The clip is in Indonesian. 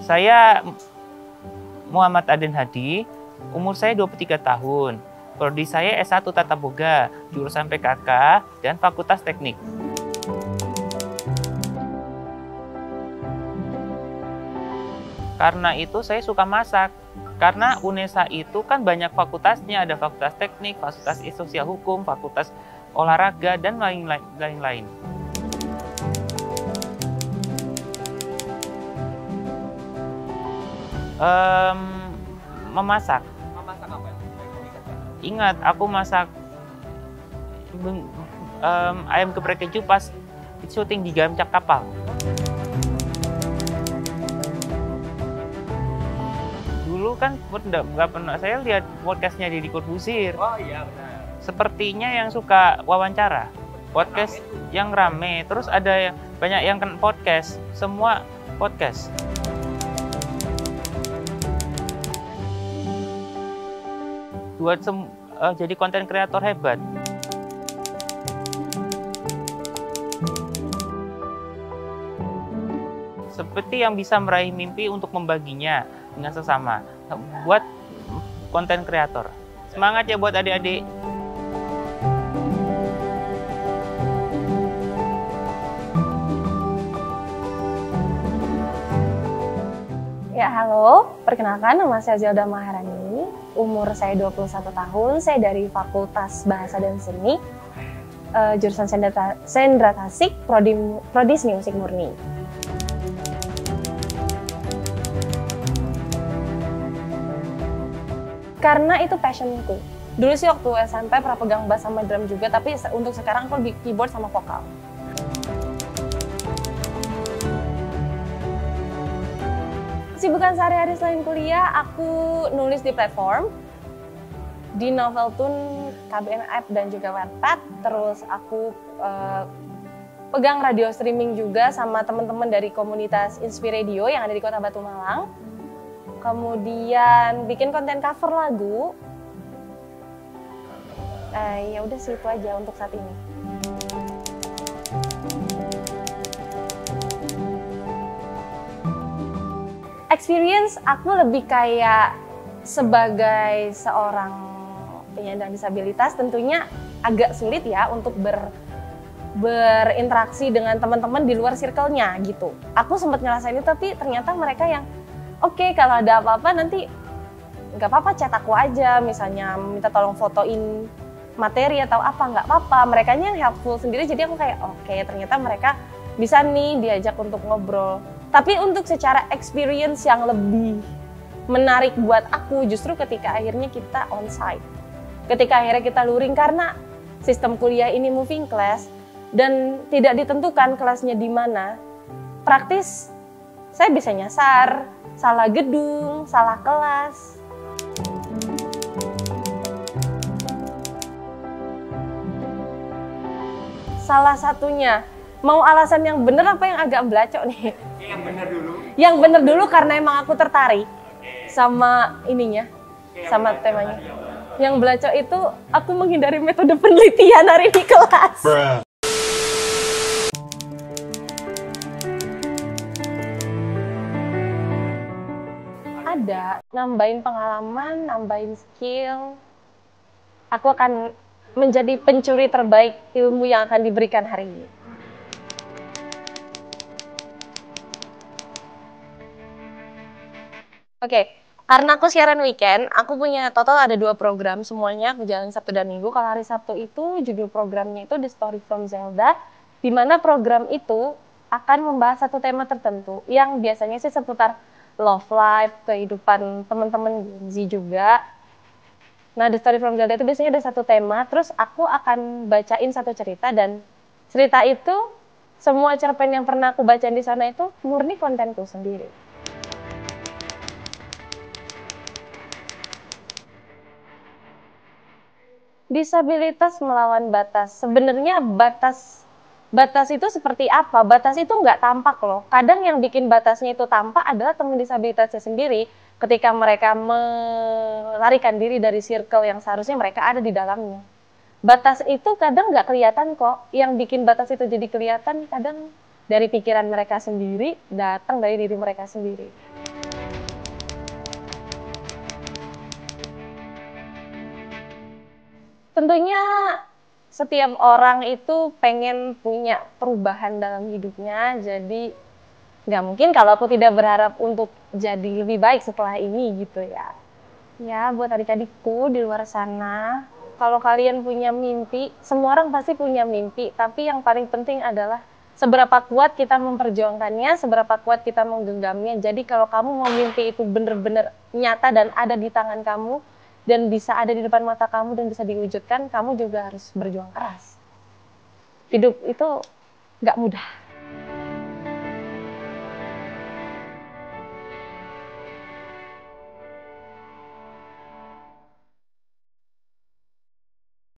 Saya Muhammad Aden Hadi, umur saya 23 tahun. Prodi saya S1 Tata Boga, jurusan PKK dan Fakultas Teknik. Karena itu saya suka masak. Karena UNESA itu kan banyak fakultasnya, ada fakultas teknik, fakultas sosial hukum, fakultas olahraga, dan lain-lain. Memasak. Memasak apa? Ingat, aku masak ayam geprek keju pas syuting di Gamcak Kapal. Dulu kan nggak pernah saya lihat podcastnya Deddy Corbuzier. Oh iya benar. Sepertinya yang suka wawancara, podcast yang rame. Terus ada banyak yang kan podcast, semua podcast. Buat jadi konten kreator hebat. Seperti yang bisa meraih mimpi untuk membaginya dengan sesama. Buat konten kreator. Semangat ya buat adik-adik. Ya, halo. Perkenalkan, nama saya Zelda Maharani. Umur saya 21 tahun. Saya dari Fakultas Bahasa dan Seni. Jurusan Sendra Tasik, Prodi Seni Musik Murni. Karena itu passionku. Dulu sih waktu SMP pernah pegang bass sama drum juga, tapi untuk sekarang aku lebih keyboard sama vokal. Kesibukan sehari-hari selain kuliah, aku nulis di platform, di Noveltune, KBN App, dan juga Wattpad. Terus aku pegang radio streaming juga sama teman-teman dari komunitas Inspiradio yang ada di Kota Batu Malang. Kemudian bikin konten cover lagu. Ya udah sih, itu aja untuk saat ini. Experience aku lebih kayak sebagai seorang penyandang disabilitas, tentunya agak sulit ya untuk berinteraksi dengan teman-teman di luar circle-nya gitu. Aku sempat ngerasain itu, tapi ternyata mereka yang oke, kalau ada apa-apa nanti nggak apa-apa, chat aku aja, misalnya minta tolong fotoin materi atau apa, nggak apa-apa. Mereka yang helpful sendiri, jadi aku kayak oke, ternyata mereka bisa nih diajak untuk ngobrol. Tapi untuk secara experience yang lebih menarik buat aku justru ketika akhirnya kita onsite. Ketika akhirnya kita luring, karena sistem kuliah ini moving class dan tidak ditentukan kelasnya di mana. Praktis saya bisa nyasar, salah gedung, salah kelas. Salah satunya, mau alasan yang bener apa yang agak belacok nih? Yang bener dulu. Yang bener dulu karena emang aku tertarik sama ininya, sama temanya. Yang belacok itu aku menghindari metode penelitian hari di kelas. Ada, nambahin pengalaman, nambahin skill. Aku akan menjadi pencuri terbaik ilmu yang akan diberikan hari ini. Oke, karena aku siaran weekend, aku punya total ada 2 program, semuanya aku jalan Sabtu dan Minggu. Kalau hari Sabtu itu judul programnya itu The Story from Zelda, di mana program itu akan membahas satu tema tertentu yang biasanya sih seputar love life, kehidupan teman-teman Gen Z juga. Nah, The Story from Zelda itu biasanya ada satu tema, terus aku akan bacain satu cerita, dan cerita itu, semua cerpen yang pernah aku bacain di sana itu murni kontenku sendiri. Disabilitas melawan batas. Sebenarnya batas itu seperti apa? Batas itu nggak tampak loh. Kadang yang bikin batasnya itu tampak adalah teman disabilitasnya sendiri. Ketika mereka melarikan diri dari circle yang seharusnya mereka ada di dalamnya. Batas itu kadang nggak kelihatan kok. Yang bikin batas itu jadi kelihatan kadang dari pikiran mereka sendiri, datang dari diri mereka sendiri. Tentunya setiap orang itu pengen punya perubahan dalam hidupnya, jadi nggak mungkin kalau aku tidak berharap untuk jadi lebih baik setelah ini gitu ya. Ya, buat adik-adikku di luar sana, kalau kalian punya mimpi, semua orang pasti punya mimpi, tapi yang paling penting adalah seberapa kuat kita memperjuangkannya, seberapa kuat kita menggenggamnya. Jadi kalau kamu mau mimpi itu benar-benar nyata dan ada di tangan kamu, dan bisa ada di depan mata kamu dan bisa diwujudkan, kamu juga harus berjuang keras. Hidup itu nggak mudah.